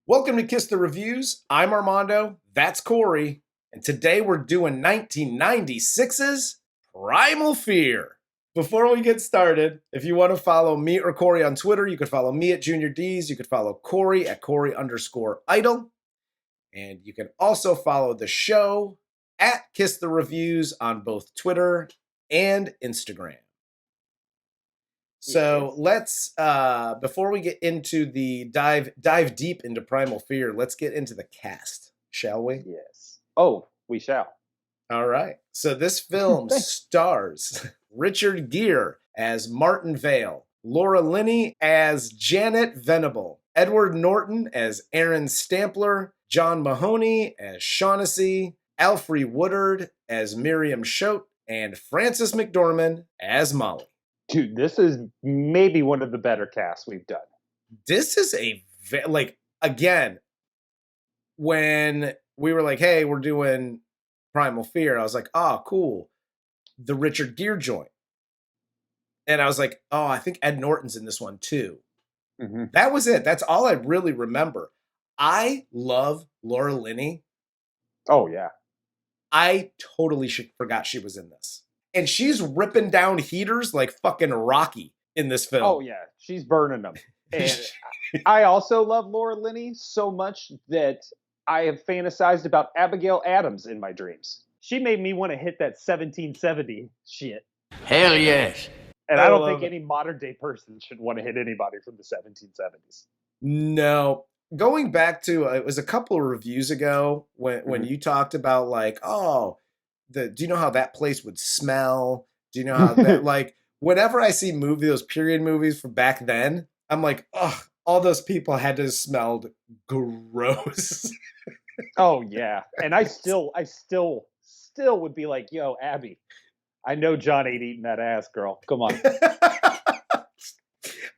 Welcome to Kiss the Reviews. I'm Armando. That's Corey. And today we're doing 1996's Primal Fear. Before we get started, if you want to follow me or Corey on Twitter, you could follow me at Junior D's. You could follow Corey at Corey_Idol. And you can also follow the show at Kiss the Reviews on both Twitter and Instagram. So let's, before we get into the dive deep into Primal Fear, let's get into the cast, shall we? Yes. Oh, we shall. All right. So this film stars Richard Gere as Martin Vail, Laura Linney as Janet Venable, Edward Norton as Aaron Stampler, John Mahoney as Shaughnessy, Alfre Woodard as Miriam Shoat, and Frances McDormand as Molly. Dude, this is maybe one of the better casts we've done. This is again, when we were like, hey, we're doing Primal Fear, I was like, oh, cool. The Richard Gere joint. And I was like, oh, I think Ed Norton's in this one too. Mm-hmm. That was it. That's all I really remember. I love Laura Linney. Oh, yeah. I totally forgot she was in this. And she's ripping down heaters like fucking Rocky in this film. Oh, yeah. She's burning them. And I also love Laura Linney so much that I have fantasized about Abigail Adams in my dreams. She made me want to hit that 1770 shit. Hell yes. And I don't think any modern day person should want to hit anybody from the 1770s. No. Going back to, it was a couple of reviews ago when you talked about like, oh, do you know how that place would smell? Do you know how that, like, whenever I see those period movies from back then, I'm like, ugh, all those people had to have smelled gross. Oh yeah. And I still would be like, yo, Abby, I know John ain't eating that ass, girl. Come on.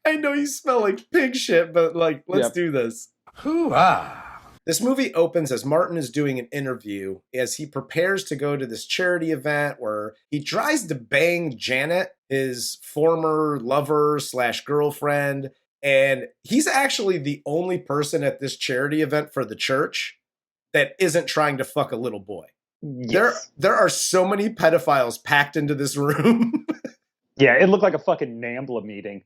I know you smell like pig shit, but like, let's do this. Hoo-ah. This movie opens as Martin is doing an interview as he prepares to go to this charity event where he tries to bang Janet, his former lover / girlfriend. And he's actually the only person at this charity event for the church that isn't trying to fuck a little boy. Yes. There are so many pedophiles packed into this room. Yeah, it looked like a fucking NAMBLA meeting.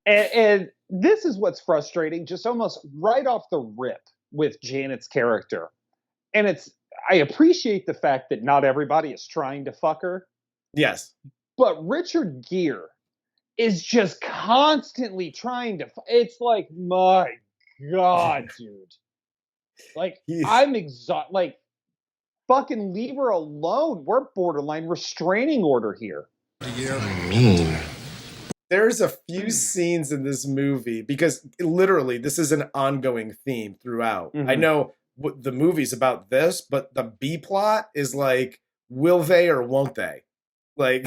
And this is what's frustrating, just almost right off the rip with Janet's character. And I appreciate the fact that not everybody is trying to fuck her. Yes. But Richard Gere is just constantly trying to, it's like, my God, dude. Like, I'm exhausted. Like, fucking leave her alone. We're borderline restraining order here. Mean. There's a few scenes in this movie because literally this is an ongoing theme throughout. Mm-hmm. I know the movie's about this, but the B plot is like, will they or won't they? Like,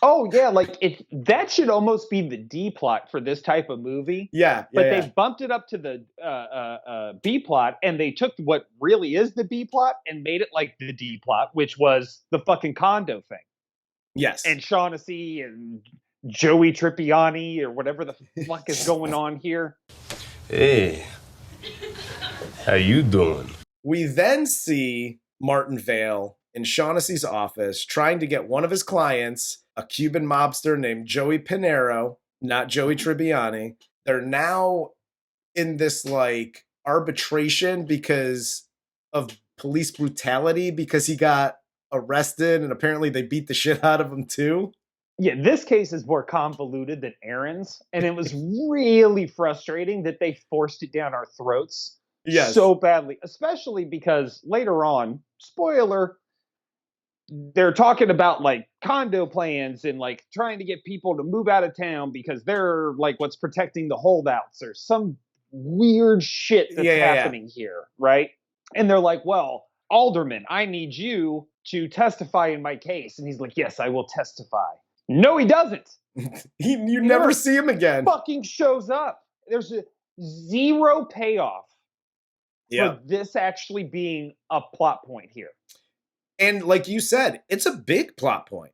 oh yeah, like that should almost be the D plot for this type of movie. Yeah, but they bumped it up to the B plot, and they took what really is the B plot and made it like the D plot, which was the fucking condo thing. Yes, and Shaughnessy and Joey Trippiani or whatever the fuck is going on here. Hey, how you doing? We then see Martin Vail in Shaughnessy's office trying to get one of his clients, a Cuban mobster named Joey Pinero, not Joey Tribbiani. They're now in this like arbitration because of police brutality because he got arrested and apparently they beat the shit out of him too. Yeah, this case is more convoluted than Aaron's, and it was really frustrating that they forced it down our throats so badly, especially because later on, spoiler, they're talking about like condo plans and like trying to get people to move out of town because they're like what's protecting the holdouts or some weird shit that's happening here, right? And they're like, well, Alderman, I need you to testify in my case. And he's like, yes, I will testify. No, he doesn't. You never see him again. Fucking shows up. There's a zero payoff for this actually being a plot point here. And like you said, it's a big plot point.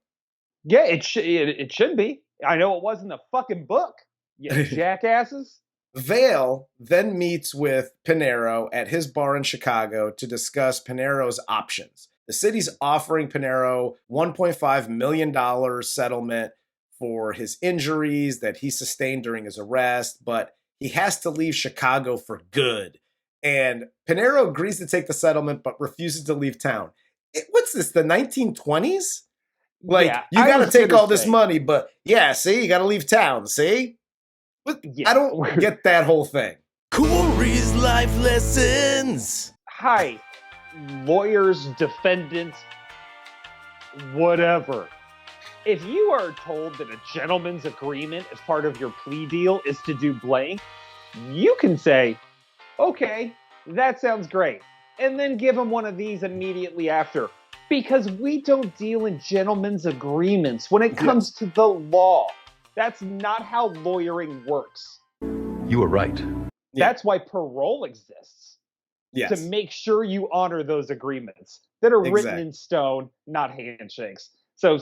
Yeah, it should be. I know it wasn't the fucking book, you jackasses. Vail then meets with Pinero at his bar in Chicago to discuss Pinero's options. The city's offering Pinero $1.5 million settlement for his injuries that he sustained during his arrest, but he has to leave Chicago for good. And Pinero agrees to take the settlement, but refuses to leave town. What's this, the 1920s? Like, yeah, you got to take all this money, but yeah, see, you got to leave town, see? But yeah. I don't get that whole thing. Corey's life lessons. Hi, lawyers, defendants, whatever. If you are told that a gentleman's agreement as part of your plea deal is to do blank, you can say, okay, that sounds great. And then give him one of these immediately after. Because we don't deal in gentlemen's agreements when it comes to the law. That's not how lawyering works. You were right. That's why parole exists. Yes. To make sure you honor those agreements that are written in stone, not handshakes. So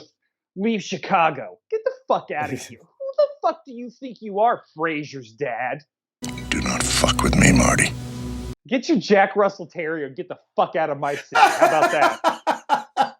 leave Chicago. Get the fuck out of here. Who the fuck do you think you are, Frazier's dad? Do not fuck with me, Marty. Get your Jack Russell Terrier and get the fuck out of my city. How about that?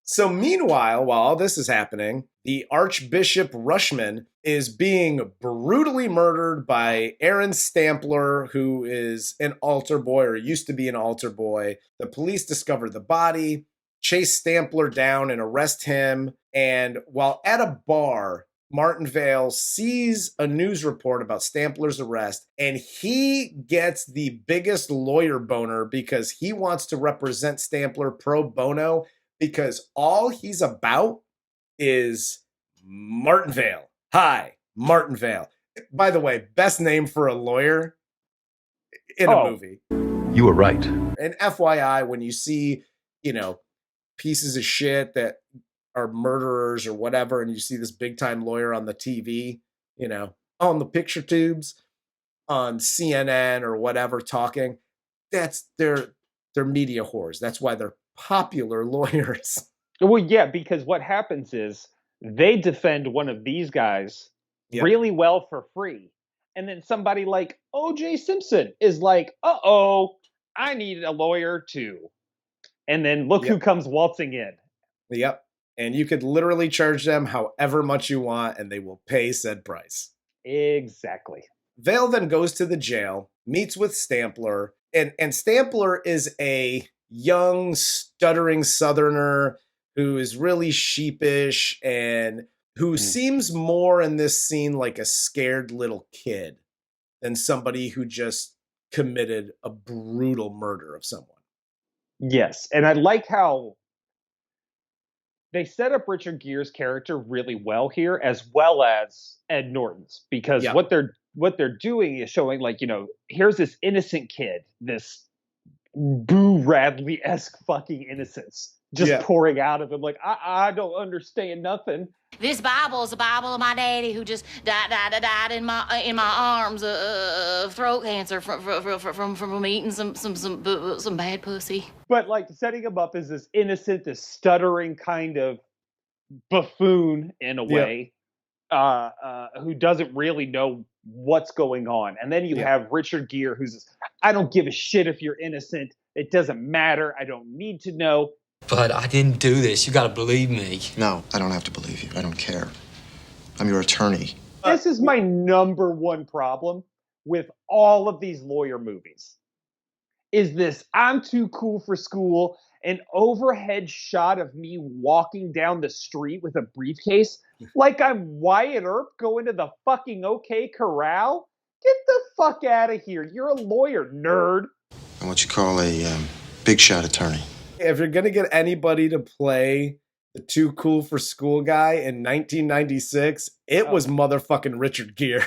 So meanwhile, while all this is happening, the Archbishop Rushman is being brutally murdered by Aaron Stampler, who is an altar boy or used to be an altar boy. The police discover the body, chase Stampler down and arrest him. And while at a bar, Martin Vail sees a news report about Stampler's arrest, and he gets the biggest lawyer boner because he wants to represent Stampler pro bono, because all he's about is Martin Vail. Hi, Martin Vail. By the way, best name for a lawyer in a movie. You were right. And FYI, when you see, pieces of shit that are murderers or whatever, and you see this big time lawyer on the TV, on the picture tubes, on CNN or whatever talking, that's they're media whores. That's why they're popular lawyers. Well, yeah, because what happens is they defend one of these guys really well for free. And then somebody like O.J. Simpson is like, uh-oh, I need a lawyer too. And then look who comes waltzing in. Yep. And you could literally charge them however much you want, and they will pay said price. Exactly. Vail then goes to the jail, meets with Stampler, and Stampler is a young, stuttering Southerner who is really sheepish and who seems more in this scene like a scared little kid than somebody who just committed a brutal murder of someone. Yes, and I like how they set up Richard Gere's character really well here, as well as Ed Norton's, because what they're doing is showing, like, here's this innocent kid, this Boo Radley-esque fucking innocence just pouring out of him, like, I don't understand nothing. This Bible is a Bible of my daddy who just died in my arms of throat cancer from eating some bad pussy. But like setting him up as this innocent, this stuttering kind of buffoon in a way, who doesn't really know what's going on. And then you have Richard Gere, who's this, I don't give a shit if you're innocent. It doesn't matter. I don't need to know. But I didn't do this. You gotta believe me. No, I don't have to believe you. I don't care. I'm your attorney. This is my number one problem with all of these lawyer movies. Is this, I'm too cool for school, an overhead shot of me walking down the street with a briefcase like I'm Wyatt Earp going to the fucking OK Corral? Get the fuck out of here. You're a lawyer, nerd. I'm what you call a big shot attorney. If you're going to get anybody to play the too cool for school guy in 1996, it was motherfucking Richard Gere.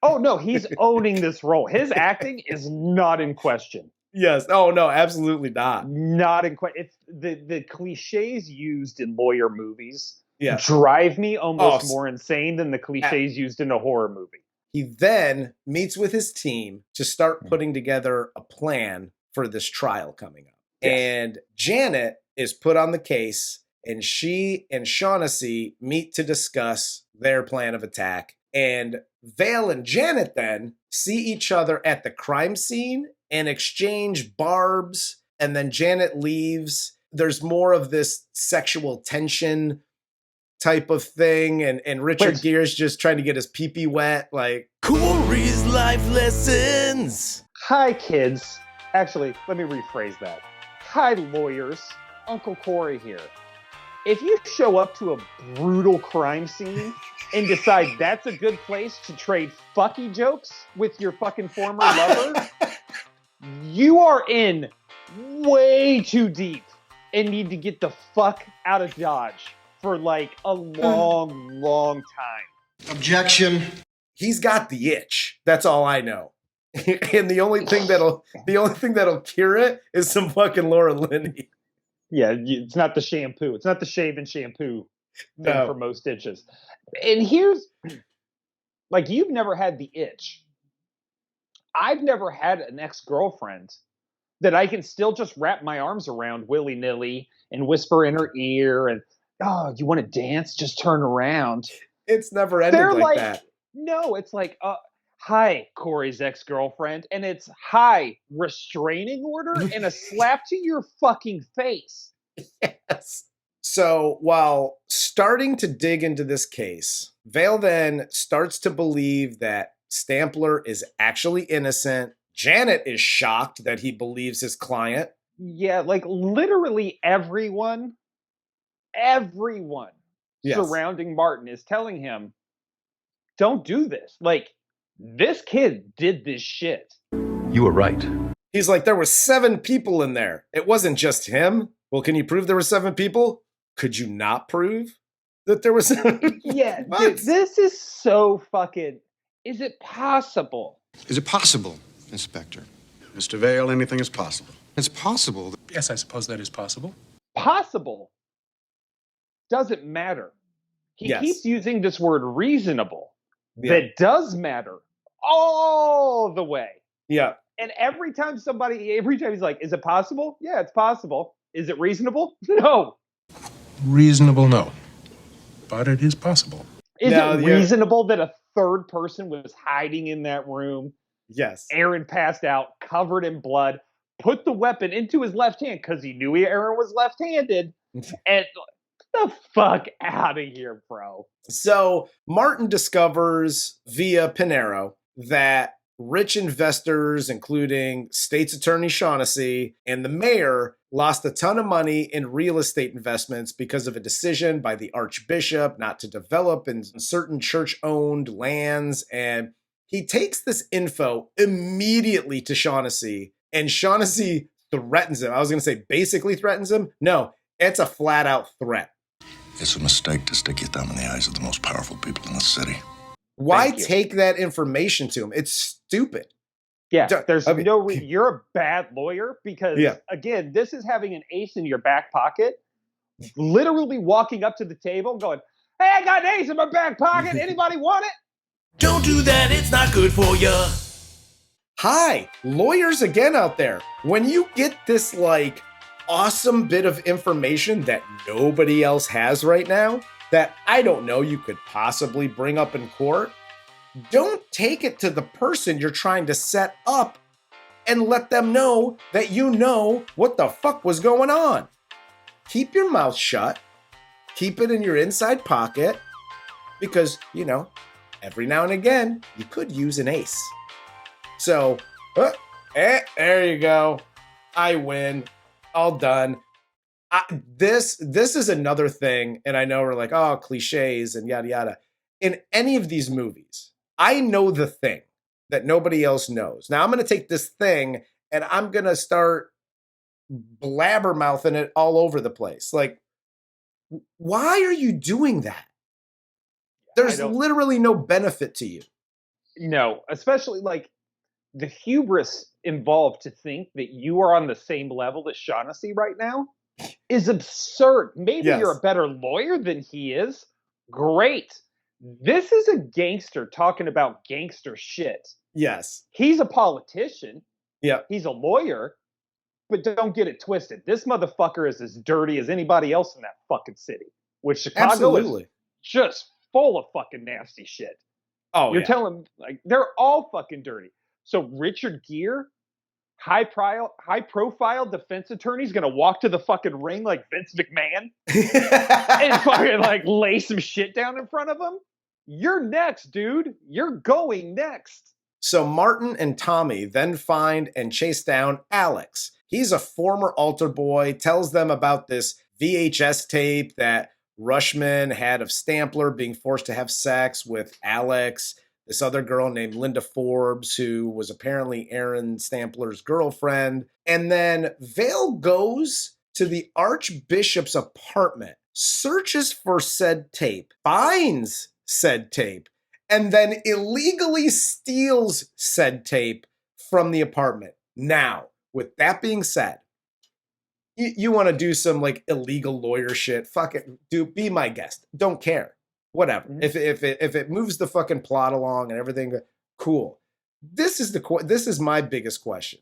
Oh, no, he's owning this role. His acting is not in question. Yes. Oh, no, absolutely not. Not in question. It's the cliches used in lawyer movies drive me almost more insane than the cliches used in a horror movie. He then meets with his team to start putting together a plan for this trial coming up. Yes. And Janet is put on the case, and she and Shaughnessy meet to discuss their plan of attack. And Vail and Janet then see each other at the crime scene and exchange barbs, and then Janet leaves. There's more of this sexual tension type of thing, and Richard Gere's just trying to get his pee-pee wet, like, Corey's life lessons. Hi, kids. Actually, let me rephrase that. Hi, lawyers. Uncle Corey here. If you show up to a brutal crime scene and decide that's a good place to trade fucky jokes with your fucking former lover, you are in way too deep and need to get the fuck out of Dodge for like a long time. Objection. He's got the itch. That's all I know. And the only thing that'll cure it is some fucking Laura Linney. Yeah, it's not the shampoo. It's not the shave-in shampoo thing for most itches. And here's, like, you've never had the itch. I've never had an ex-girlfriend that I can still just wrap my arms around willy-nilly and whisper in her ear and, oh, you want to dance? Just turn around. It's never ended like that. No, it's like, hi, Corey's ex-girlfriend, and it's hi, restraining order and a slap to your fucking face. Yes. So while starting to dig into this case, Vail then starts to believe that Stampler is actually innocent. Janet is shocked that he believes his client. Yeah, like literally everyone surrounding Martin is telling him, don't do this. Like, this kid did this shit. You were right. He's like, there were 7 people in there. It wasn't just him. Well, can you prove there were 7 people? Could you not prove that there was? Yeah, dude, this is so fucking. Is it possible? Is it possible, Inspector? Mr. Vail, anything is possible. It's possible. Yes, I suppose that is possible. Possible doesn't matter. He keeps using this word reasonable. Yeah. That does matter all the way. Yeah. And every time he's like, is it possible? Yeah, it's possible. Is it reasonable? No. Reasonable, no. But it is possible. Is it reasonable that a third person was hiding in that room? Yes. Aaron passed out, covered in blood, put the weapon into his left hand because he knew Aaron was left-handed. And the fuck out of here, bro. So Martin discovers via Pinero that rich investors, including State's Attorney Shaughnessy and the mayor, lost a ton of money in real estate investments because of a decision by the Archbishop not to develop in certain church-owned lands. And he takes this info immediately to Shaughnessy, and Shaughnessy threatens him. I was going to say basically threatens him. No, it's a flat-out threat. It's a mistake to stick your thumb in the eyes of the most powerful people in the city. Why take that information to him? It's stupid. Yeah, there's no reason. You're a bad lawyer because, again, this is having an ace in your back pocket, literally walking up to the table going, hey, I got an ace in my back pocket. Anybody want it? Don't do that. It's not good for you. Hi, lawyers again out there. When you get this, like, awesome bit of information that nobody else has right now, that I don't know you could possibly bring up in court, don't take it to the person you're trying to set up and let them know that you know what the fuck was going on. Keep your mouth shut. Keep it in your inside pocket because, you know, every now and again, you could use an ace. So, there you go. I win. All done. This is another thing, and I know we're like, oh, cliches and yada yada. In any of these movies, I know the thing that nobody else knows. Now I'm going to take this thing and I'm going to start blabbermouthing it all over the place. Like, why are you doing that? There's literally no benefit to you. No, especially like the hubris involved to think that you are on the same level as Shaughnessy right now is absurd. Maybe you're a better lawyer than he is. Great. This is a gangster talking about gangster shit. Yes. He's a politician. Yeah. He's a lawyer. But don't get it twisted. This motherfucker is as dirty as anybody else in that fucking city. Which Chicago is just full of fucking nasty shit. Oh, You're telling like they're all fucking dirty. So Richard Gere, high profile defense attorney, is gonna walk to the fucking ring like Vince McMahon and fucking like lay some shit down in front of him. You're next, dude. You're going next. So Martin and Tommy then find and chase down Alex. He's a former altar boy, tells them about this VHS tape that Rushman had of Stampler being forced to have sex with Alex, this other girl named Linda Forbes, who was apparently Aaron Stampler's girlfriend. And then Vail goes to the Archbishop's apartment, searches for said tape, finds said tape, and then illegally steals said tape from the apartment. Now, with that being said, you want to do some like illegal lawyer shit, fuck it, dude, be my guest. Don't care. Whatever. Mm-hmm. If it moves the fucking plot along and everything, cool. This is my biggest question.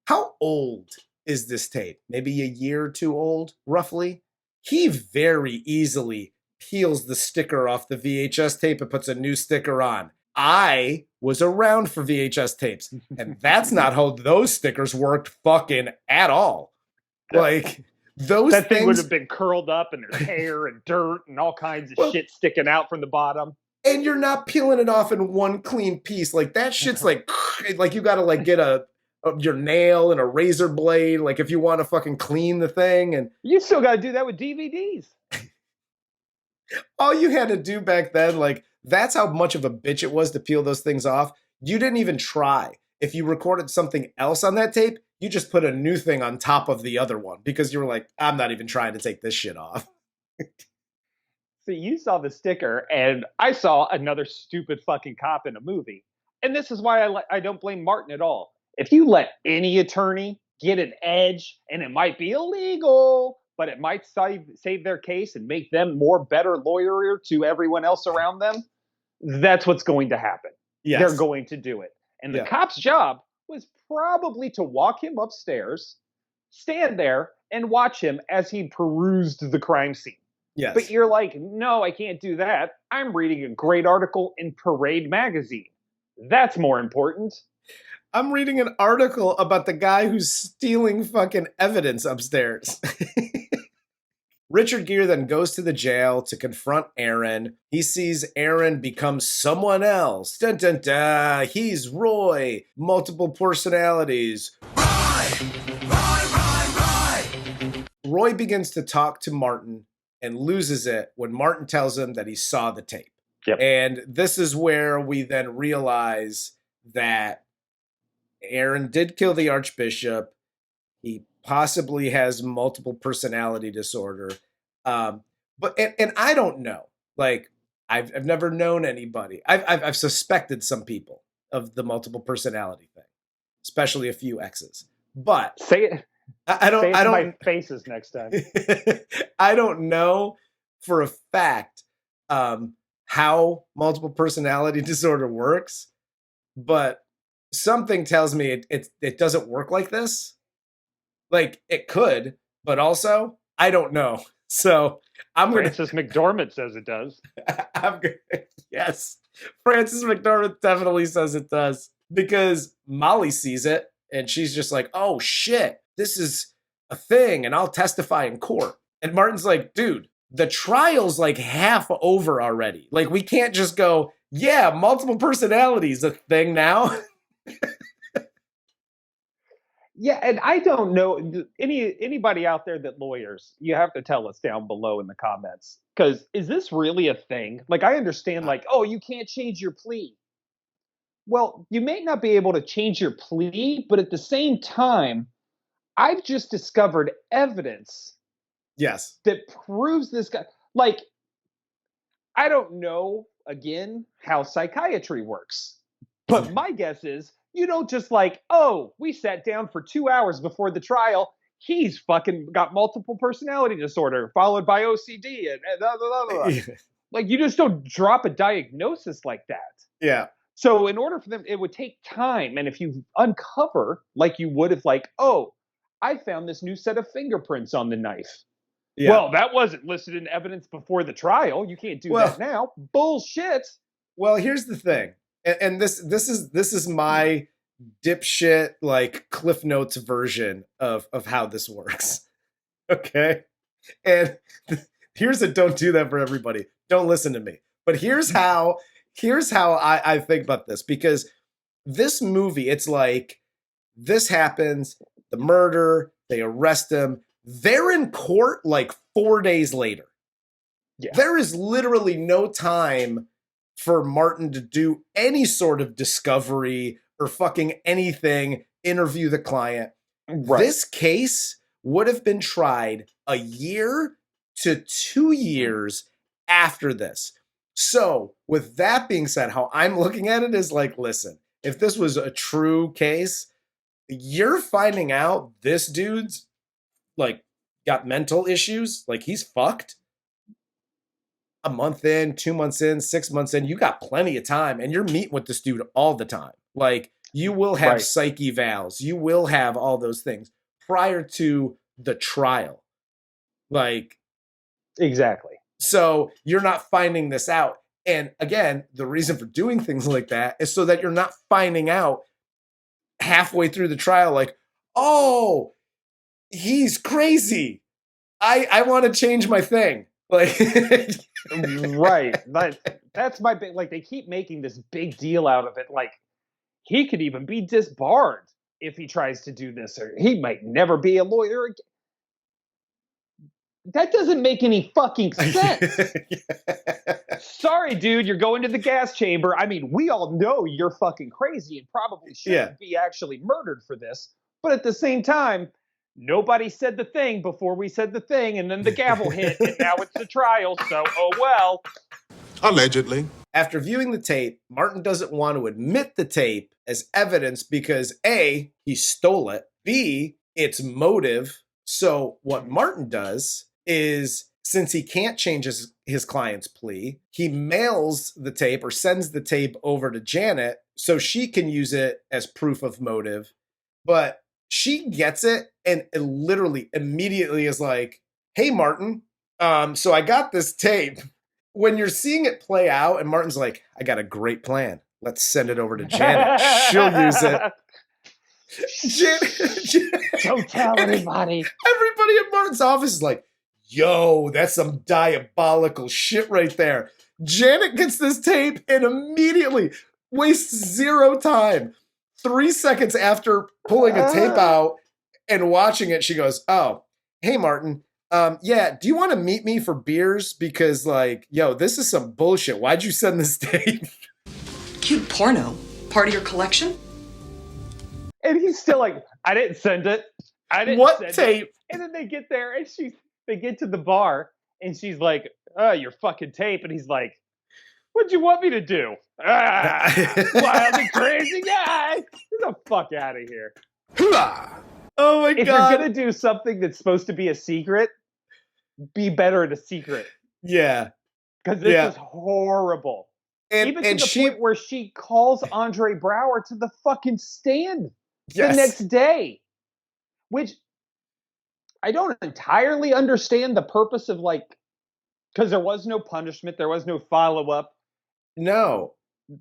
How old is this tape? Maybe a year or two old, roughly? He very easily peels the sticker off the VHS tape and puts a new sticker on. I was around for VHS tapes, and that's not how those stickers worked fucking at all. Like, that thing would have been curled up and there's hair and dirt and all kinds of shit sticking out from the bottom. And you're not peeling it off in one clean piece. Like, that shit's like you gotta like get your nail and a razor blade, like if you want to fucking clean the thing. And you still gotta do that with DVDs. All you had to do back then, like, that's how much of a bitch it was to peel those things off. You didn't even try. If you recorded something else on that tape, you just put a new thing on top of the other one because you were like, I'm not even trying to take this shit off. So you saw the sticker, and I saw another stupid fucking cop in a movie. And this is why I don't blame Martin at all. If you let any attorney get an edge, and it might be illegal, but it might save their case and make them better lawyer to everyone else around them, that's what's going to happen. Yes. They're going to do it. And the cop's job was probably to walk him upstairs, stand there, and watch him as he perused the crime scene. Yes. But you're like, no, I can't do that. I'm reading a great article in Parade magazine. That's more important. I'm reading an article about the guy who's stealing fucking evidence upstairs. Richard Gere then goes to the jail to confront Aaron. He sees Aaron become someone else. Dun, dun, dun. He's Roy. Multiple personalities. Roy begins to talk to Martin and loses it when Martin tells him that he saw the tape. Yep. And this is where we then realize that Aaron did kill the Archbishop. He possibly has multiple personality disorder. But I don't know. Like, I've never known anybody. I've suspected some people of the multiple personality thing, especially a few exes. But say it. I don't. My faces next time. I don't know for a fact how multiple personality disorder works, but something tells me it doesn't work like this. Like, it could, but also I don't know. So Francis McDormand says it does. Yes, Francis McDormand definitely says it does, because Molly sees it and she's just like, "Oh shit, this is a thing, and I'll testify in court." And Martin's like, "Dude, the trial's like half over already. Like, we can't just go, yeah, multiple personalities a thing now." Yeah, and I don't know anybody out there that lawyers, you have to tell us down below in the comments. Because is this really a thing? Like, I understand, like, oh, you can't change your plea. Well, you may not be able to change your plea, but at the same time, I've just discovered evidence. Yes. That proves this guy. Like, I don't know, again, how psychiatry works. But my guess is, you don't just like, oh, we sat down for 2 hours before the trial. He's fucking got multiple personality disorder, followed by OCD, and blah, blah, blah, blah. Like, you just don't drop a diagnosis like that. Yeah. So in order for them, it would take time. And if you uncover, like you would if like, oh, I found this new set of fingerprints on the knife. Yeah. Well, that wasn't listed in evidence before the trial. You can't do that now. Bullshit. Well, here's the thing, and this is my dipshit like Cliff Notes version of how this works. Okay, and here's a don't do that for everybody. Don't listen to me. But here's how I think about this, because this movie, it's like this happens, the murder, they arrest him, they're in court like 4 days later. Yeah. There is literally no time for Martin to do any sort of discovery or fucking anything, interview the client. Right. This case would have been tried a year to 2 years after this. So with that being said, how I'm looking at it is like, listen, if this was a true case, you're finding out this dude's like got mental issues, like he's fucked. A month in, 2 months in, 6 months in, you got plenty of time, and you're meeting with this dude all the time. Like, you will have psych evals, you will have all those things prior to the trial. Like, exactly. So you're not finding this out. And again, the reason for doing things like that is so that you're not finding out halfway through the trial, like, oh, he's crazy. I want to change my thing. Like, right. That's my big, like, they keep making this big deal out of it. Like, he could even be disbarred if he tries to do this, or he might never be a lawyer again. That doesn't make any fucking sense. Sorry, dude, you're going to the gas chamber. I mean, we all know you're fucking crazy and probably shouldn't be actually murdered for this. But at the same time, nobody said the thing before we said the thing, and then the gavel hit, and now it's the trial, so oh well. Allegedly. After viewing the tape, Martin doesn't want to admit the tape as evidence because A, he stole it, B, it's motive. So what Martin does is, since he can't change his client's plea, he mails the tape or sends the tape over to Janet so she can use it as proof of motive. But she gets it and it literally immediately is like, hey, Martin, so I got this tape. When you're seeing it play out and Martin's like, I got a great plan. Let's send it over to Janet. She'll use it. Janet, don't tell anybody. Everybody in Martin's office is like, yo, that's some diabolical shit right there. Janet gets this tape and immediately wastes zero time. 3 seconds after pulling a tape out and watching it, she goes, oh, hey, Martin, yeah, do you want to meet me for beers? Because, like, yo, this is some bullshit. Why'd you send this tape? Cute porno. Part of your collection? And he's still like, I didn't send it. I didn't what send tape? It. And then they get there and they get to the bar and she's like, oh, your fucking tape. And he's like, what'd you want me to do? Wild and crazy guy. Get the fuck out of here. Oh my God. If you're going to do something that's supposed to be a secret, be better at a secret. Yeah. Because this is horrible. And, even to the point where she calls Andre Braugher to the fucking stand the next day. Which I don't entirely understand the purpose of, like, because there was no punishment, there was no follow-up. No.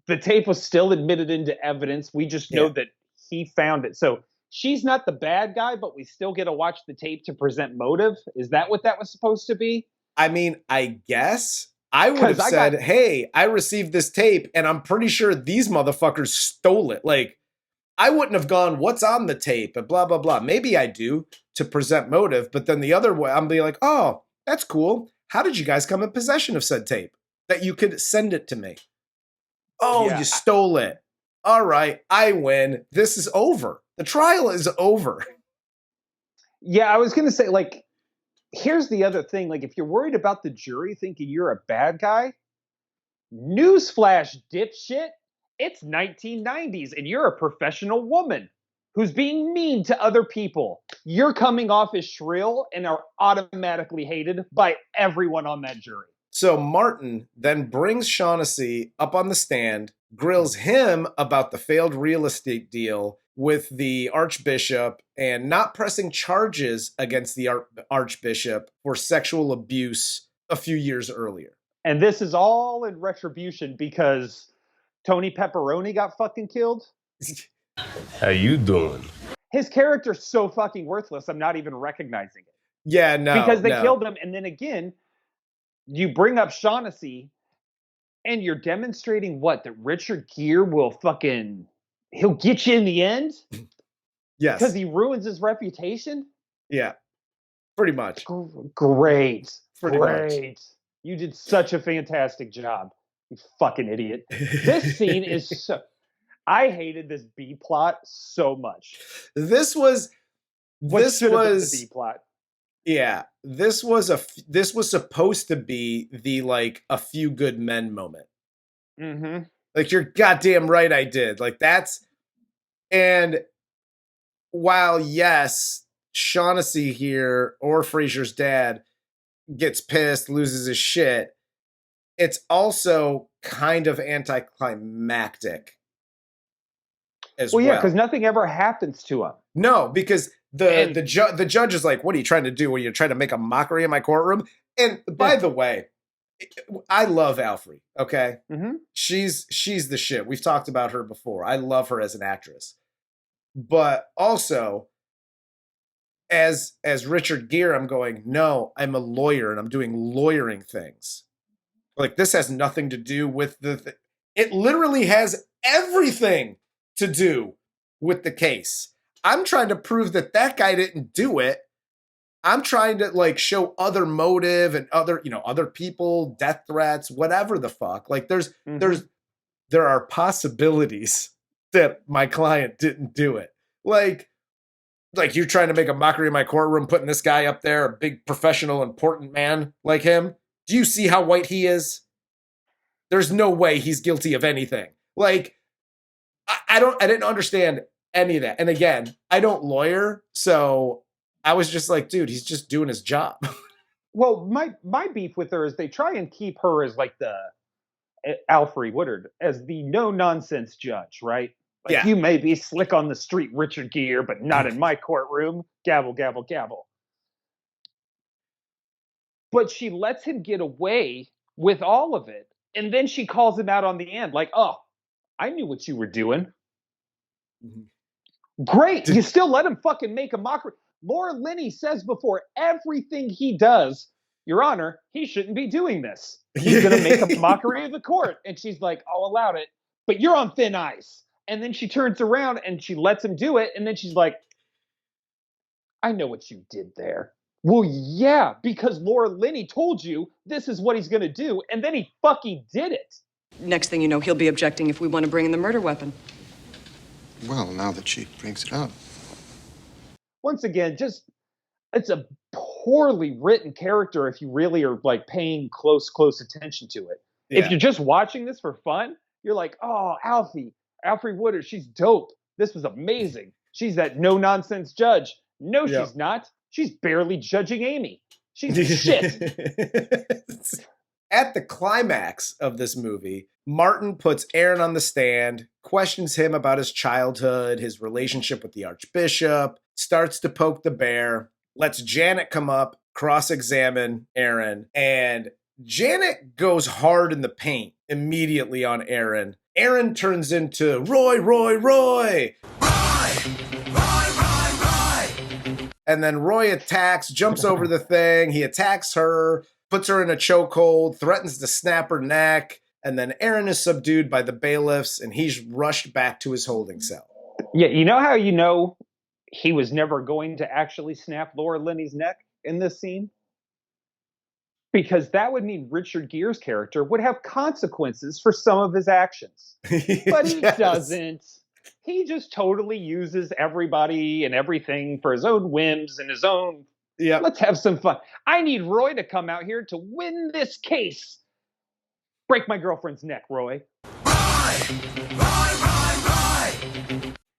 The tape was still admitted into evidence. We just know that he found it. So she's not the bad guy, but we still get to watch the tape to present motive. Is that what that was supposed to be? I mean, I guess I would have said, hey, I received this tape and I'm pretty sure these motherfuckers stole it. Like, I wouldn't have gone, what's on the tape and blah, blah, blah. Maybe I do to present motive, but then the other way, I'm be like, oh, that's cool. How did you guys come in possession of said tape? That you could send it to me. Oh, you stole it. All right, I win. This is over. The trial is over. Yeah, I was going to say, like, here's the other thing. Like, if you're worried about the jury thinking you're a bad guy, newsflash, dipshit. It's 1990s and you're a professional woman who's being mean to other people. You're coming off as shrill and are automatically hated by everyone on that jury. So Martin then brings Shaughnessy up on the stand, grills him about the failed real estate deal with the Archbishop and not pressing charges against the Archbishop for sexual abuse a few years earlier. And this is all in retribution because Tony Pepperoni got fucking killed. How you doing? His character's so fucking worthless, I'm not even recognizing it. Yeah, no. Because they killed him, and then again, you bring up Shaughnessy, and you're demonstrating what? That Richard Gere he'll get you in the end? Yes. Because he ruins his reputation? Yeah, pretty much. Great. Pretty Great. You did such a fantastic job, you fucking idiot. This scene is so... I hated this B plot so much. This was the B plot. Yeah, this was supposed to be the like a few good men moment. Mm-hmm. Like, you're goddamn right, I did. Like, and while yes, Shaughnessy here or Frasier's dad gets pissed, loses his shit, it's also kind of anticlimactic. Well, yeah, because nothing ever happens to him. No, because the judge is like, "What are you trying to do? Are you trying to make a mockery in my courtroom?" And by the way, I love Alfre. Okay, mm-hmm. She's the shit. We've talked about her before. I love her as an actress, but also as Richard Gere, I'm going, no, I'm a lawyer and I'm doing lawyering things. Like, this has nothing to do with it literally has everything to do with the case. I'm trying to prove that guy didn't do it. I'm trying to like show other motive and other people, death threats, whatever the fuck. Like there are possibilities that my client didn't do it. Like you're trying to make a mockery in my courtroom, putting this guy up there, a big professional, important man like him. Do you see how white he is? There's no way he's guilty of anything. Like, I didn't understand any of that. And again, I don't lawyer, so I was just like, dude, he's just doing his job. Well, my beef with her is they try and keep her as like the Alfre Woodard as the no nonsense judge, right? Like, yeah. You may be slick on the street, Richard Gere, but not in my courtroom. Gavel, gavel, gavel. But she lets him get away with all of it, and then she calls him out on the end, like, "Oh, I knew what you were doing." Mm-hmm. Great. You still let him fucking make a mockery. Laura Linney says before everything he does, Your Honor, he shouldn't be doing this. He's going to make a mockery of the court. And she's like, I'll allow it, but you're on thin ice. And then she turns around and she lets him do it. And then she's like, I know what you did there. Well, yeah, because Laura Linney told you this is what he's going to do. And then he fucking did it. Next thing you know, he'll be objecting if we want to bring in the murder weapon. Well, now that she brings it up. Once again, it's a poorly written character if you really are like paying close attention to it. Yeah. If you're just watching this for fun, you're like, oh, Alfre Woodard, she's dope. This was amazing. She's that no-nonsense judge. No, yep. She's not. She's barely judging Amy. She's shit. At the climax of this movie, Martin puts Aaron on the stand, questions him about his childhood, his relationship with the Archbishop, starts to poke the bear, lets Janet come up, cross-examine Aaron, and Janet goes hard in the paint immediately on Aaron. Aaron turns into Roy! And then Roy attacks, jumps over the thing, he attacks her, puts her in a chokehold, threatens to snap her neck, and then Aaron is subdued by the bailiffs, and he's rushed back to his holding cell. Yeah, you know how you know he was never going to actually snap Laura Linney's neck in this scene? Because that would mean Richard Gere's character would have consequences for some of his actions. But he doesn't. He just totally uses everybody and everything for his own whims and his own, let's have some fun. I need Roy to come out here to win this case. Break my girlfriend's neck, Roy.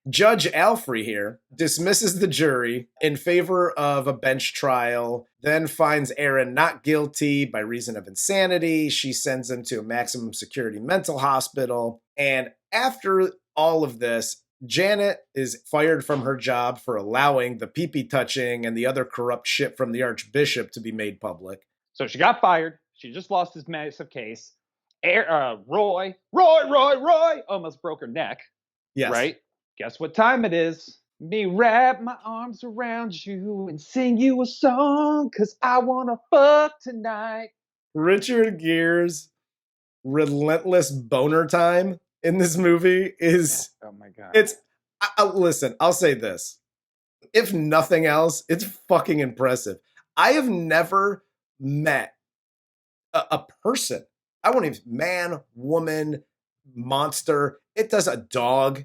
Judge Alfre here dismisses the jury in favor of a bench trial, then finds Aaron not guilty by reason of insanity. She sends him to a maximum security mental hospital. And after all of this, Janet is fired from her job for allowing the pee-pee touching and the other corrupt shit from the Archbishop to be made public. So she got fired. She just lost this massive case. Roy almost broke her neck. Yes. Right? Guess what time it is? Me wrap my arms around you and sing you a song, 'cause I wanna fuck tonight. Richard Gere's relentless boner time in this movie is... Oh my God. Listen, I'll say this. If nothing else, it's fucking impressive. I have never met a person, I won't even, man, woman, monster, it does a dog.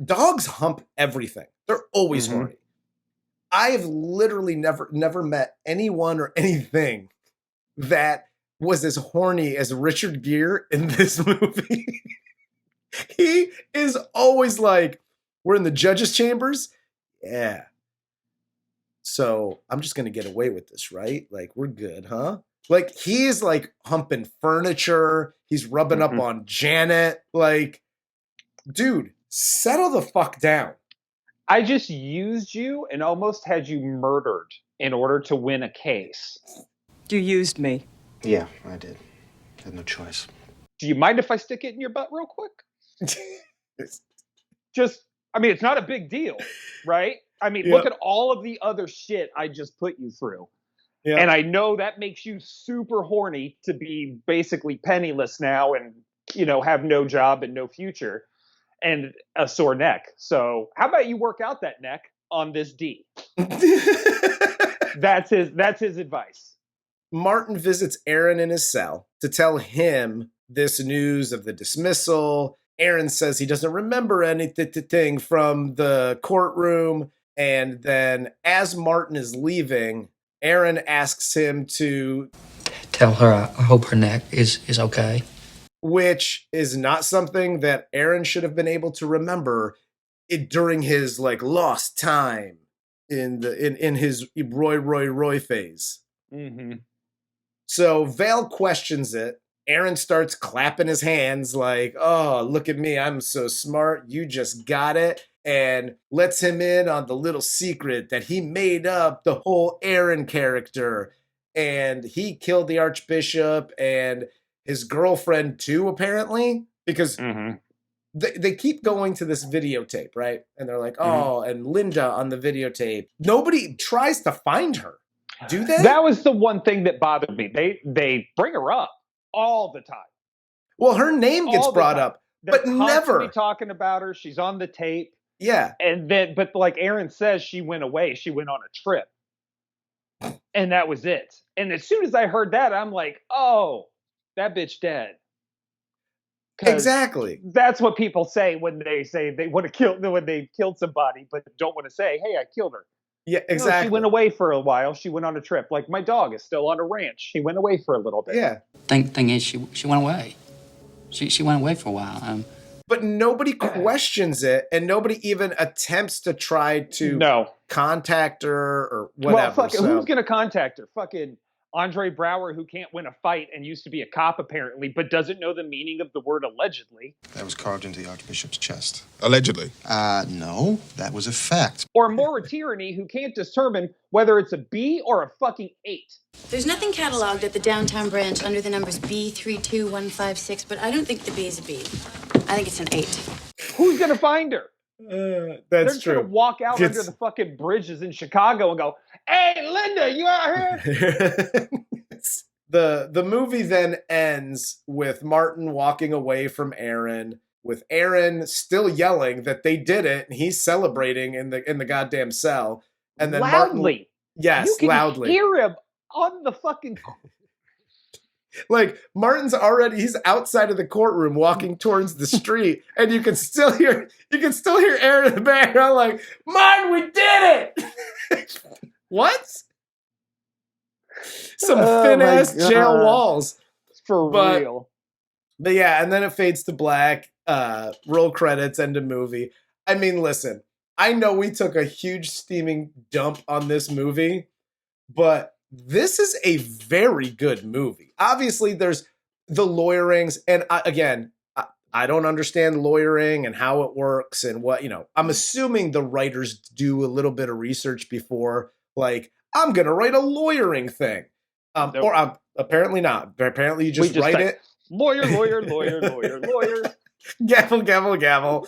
Dogs hump everything. They're always horny. I have literally never met anyone or anything that was as horny as Richard Gere in this movie. He is always like, we're in the judges' chambers? Yeah. So I'm just going to get away with this, right? Like, we're good, huh? Like, he's like humping furniture. He's rubbing up on Janet. Like, dude, settle the fuck down. I just used you and almost had you murdered in order to win a case. You used me. Yeah, I did. Had no choice. Do you mind if I stick it in your butt real quick? Just, I mean, it's not a big deal, right? I mean, look at all of the other shit I just put you through. Yeah. And I know that makes you super horny to be basically penniless now and, you know, have no job and no future and a sore neck. So how about you work out that neck on this D? That's his advice. Martin visits Aaron in his cell to tell him this news of the dismissal. Aaron says he doesn't remember anything from the courtroom. And then as Martin is leaving, Aaron asks him to tell her I hope her neck is okay. Which is not something that Aaron should have been able to remember during his like lost time in his Roy phase. Mm-hmm. So Vail questions it. Aaron starts clapping his hands like, oh, look at me. I'm so smart. You just got it. And lets him in on the little secret that he made up the whole Aaron character. And he killed the Archbishop and his girlfriend too, apparently. Because they keep going to this videotape, right? And they're like, oh, and Linda on the videotape. Nobody tries to find her. Do they? That was the one thing that bothered me. They bring her up all the time. Well, her name gets brought up, but never talking about her. She's on the tape. Yeah. And then, but like Aaron says, she went away. She went on a trip. And that was it. And as soon as I heard that, I'm like, oh, that bitch dead. Exactly. That's what people say when they say they want to kill, when they killed somebody, but don't want to say, hey, I killed her. Yeah, exactly. No, she went away for a while. She went on a trip. Like my dog is still on a ranch. She went away for a little bit. Yeah. Thing is, she went away. She went away for a while. But nobody questions it, and nobody even attempts to try to contact her or whatever. Well, who's going to contact her? Fucking Andre Brower, who can't win a fight and used to be a cop, apparently, but doesn't know the meaning of the word allegedly. That was carved into the Archbishop's chest. Allegedly. No, that was a fact. Or Maura Tierney, who can't determine whether it's a B or a fucking 8. There's nothing cataloged at the downtown branch under the numbers B32156, but I don't think the B is a B. I think it's an 8. Who's going to find her? That's They're just true. Going to walk out under the fucking bridges in Chicago and go, hey, Linda, you out here? The movie then ends with Martin walking away from Aaron, with Aaron still yelling that they did it, and he's celebrating in the goddamn cell. And then loudly. Martin, yes, you can loudly. Hear him on the fucking. Like Martin's he's outside of the courtroom walking towards the street, and you can still hear Aaron in the background like, Martin, we did it. What? Some thin ass jail walls. For real. But yeah, and then it fades to black, roll credits, end of movie. I mean, listen, I know we took a huge steaming dump on this movie, but this is a very good movie. Obviously, there's the lawyerings, and I don't understand lawyering and how it works and what, I'm assuming the writers do a little bit of research before, like, I'm going to write a lawyering thing. Nope. Or apparently not. Apparently you just write it. Lawyer, lawyer, lawyer, lawyer, lawyer. Gavel, gavel, gavel.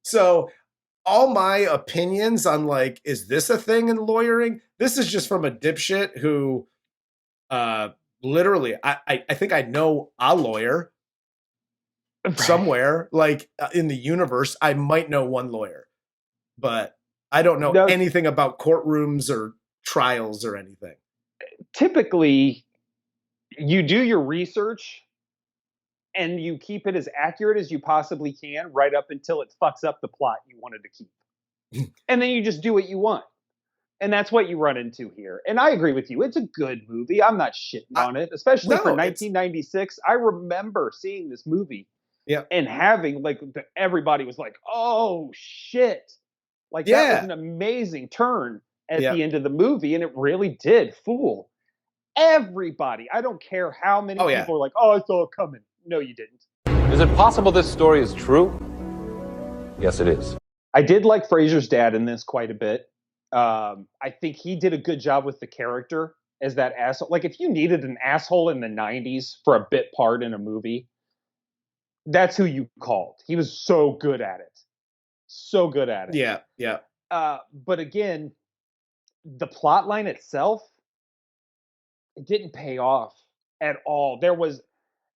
So all my opinions on like, is this a thing in lawyering? This is just from a dipshit who literally, I think I know a lawyer somewhere, like in the universe. I might know one lawyer, but I don't know anything about courtrooms or trials or anything. Typically, you do your research and you keep it as accurate as you possibly can right up until it fucks up the plot you wanted to keep. And then you just do what you want. And that's what you run into here. And I agree with you. It's a good movie. I'm not shitting on it, especially for 1996. I remember seeing this movie and having like everybody was like, oh shit. Like that was an amazing turn at the end of the movie. And it really did fool everybody. I don't care how many people are like, oh, I saw it coming. No, you didn't. Is it possible this story is true? Yes, it is. I did like Fraser's dad in this quite a bit. I think he did a good job with the character as that asshole. Like, if you needed an asshole in the 90s for a bit part in a movie, that's who you called. He was so good at it. So good at it. Yeah, yeah. But again, the plot line itself, it didn't pay off at all.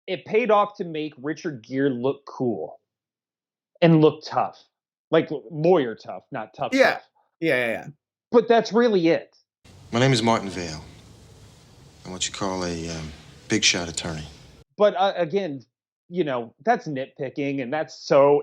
It paid off to make Richard Gere look cool and look tough. Like lawyer tough, not tough tough. Yeah. But that's really it. My name is Martin Vail. I'm what you call a big shot attorney. But again, you know, that's nitpicking, and it's so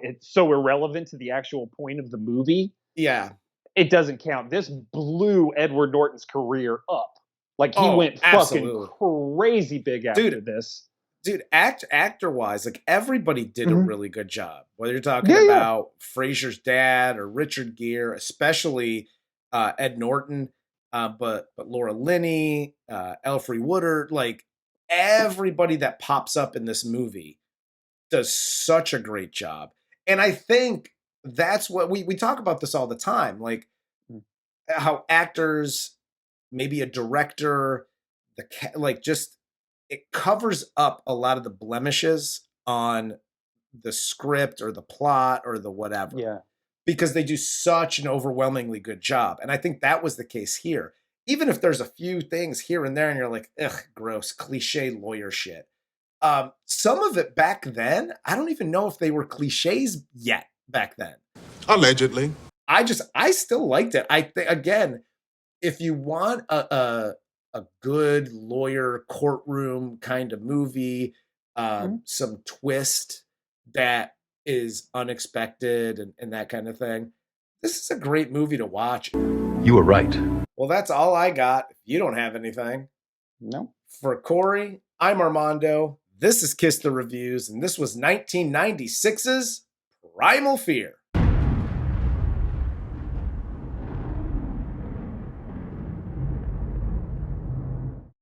irrelevant to the actual point of the movie. Yeah. It doesn't count. This blew Edward Norton's career up. Like, he went fucking crazy big after this. Dude, actor-wise, like, everybody did a really good job. Whether you're talking about Fraser's dad or Richard Gere, especially Ed Norton, but Laura Linney, Alfre Woodard, like, everybody that pops up in this movie does such a great job. And I think that's what we talk about this all the time, like how actors, maybe a director, it covers up a lot of the blemishes on the script or the plot or the whatever. Yeah. Because they do such an overwhelmingly good job. And I think that was the case here. Even if there's a few things here and there and you're like, ugh, gross, cliche lawyer shit. Some of it back then, I don't even know if they were cliches yet back then. Allegedly. I still liked it. I think, again, if you want a good lawyer courtroom kind of movie, some twist that is unexpected and that kind of thing, this is a great movie to watch. You were right. Well, that's all I got. If you don't have anything. No. For Corey, I'm Armando. This is Kiss the Reviews, and this was 1996's Primal Fear.